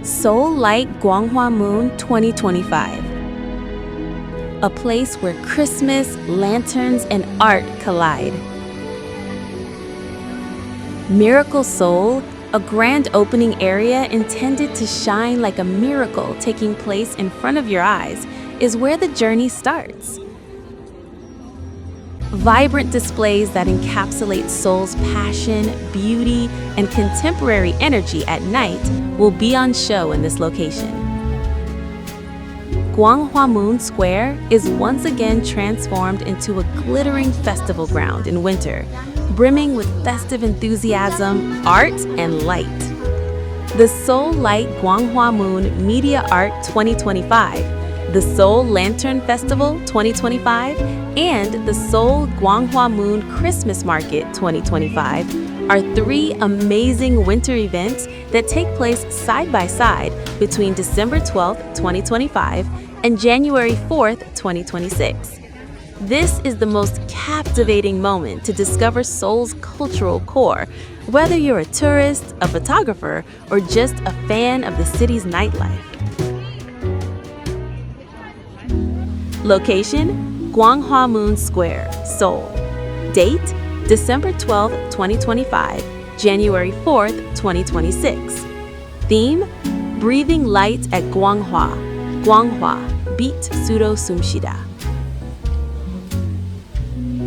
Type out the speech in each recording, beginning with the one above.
Seoul Light Gwanghwamun 2025. A place where Christmas, lanterns, and art collide. Miracle Seoul, a grand opening area intended to shine like a miracle taking place in front of your eyes, is where the journey starts. Vibrant displays that encapsulate Seoul's passion, beauty, and contemporary energy at night will be on show in this location. Gwanghwamun Square is once again transformed into a glittering festival ground in winter, brimming with festive enthusiasm, art, and light. The Seoul Light Gwanghwamun Media Art 2025, the Seoul Lantern Festival 2025, and the Seoul Gwanghwamun Christmas Market 2025 are three amazing winter events that take place side by side between December 12th, 2025 and January 4th, 2026. This is the most captivating moment to discover Seoul's cultural core, whether you're a tourist, a photographer, or just a fan of the city's nightlife. Location: Gwanghwamun Square, Seoul. Date: December 12, 2025, January 4th, 2026. Theme: Breathing Light at Gwanghwa. Gwanghwa, beat pseudo sumshida.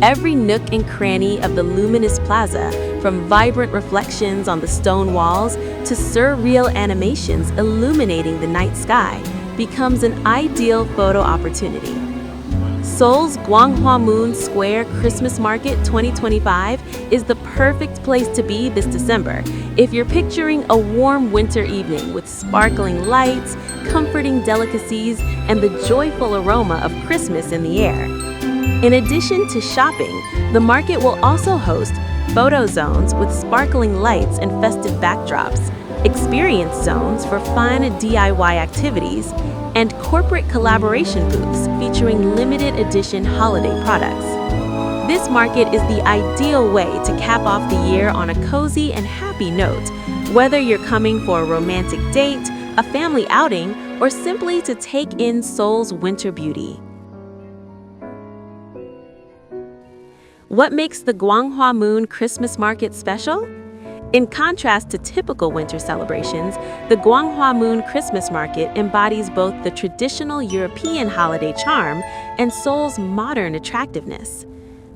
Every nook and cranny of the luminous plaza, from vibrant reflections on the stone walls to surreal animations illuminating the night sky, becomes an ideal photo opportunity. Seoul's Gwanghwamun Square Christmas Market 2025 is the perfect place to be this December if you're picturing a warm winter evening with sparkling lights, comforting delicacies, and the joyful aroma of Christmas in the air. In addition to shopping, the market will also host photo zones with sparkling lights and festive backdrops, experience zones for fun DIY activities, and corporate collaboration booths featuring limited edition holiday products. This market is the ideal way to cap off the year on a cozy and happy note, whether you're coming for a romantic date, a family outing, or simply to take in Seoul's winter beauty. What makes the Gwanghwamun Christmas Market special? In contrast to typical winter celebrations, the Gwanghwamun Christmas Market embodies both the traditional European holiday charm and Seoul's modern attractiveness.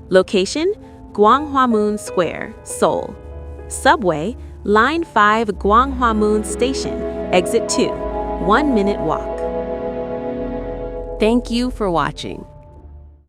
Location: Gwanghwamun Square, Seoul. Subway: Line 5 Gwanghwamun Station, Exit 2, 1-minute walk. Thank you for watching.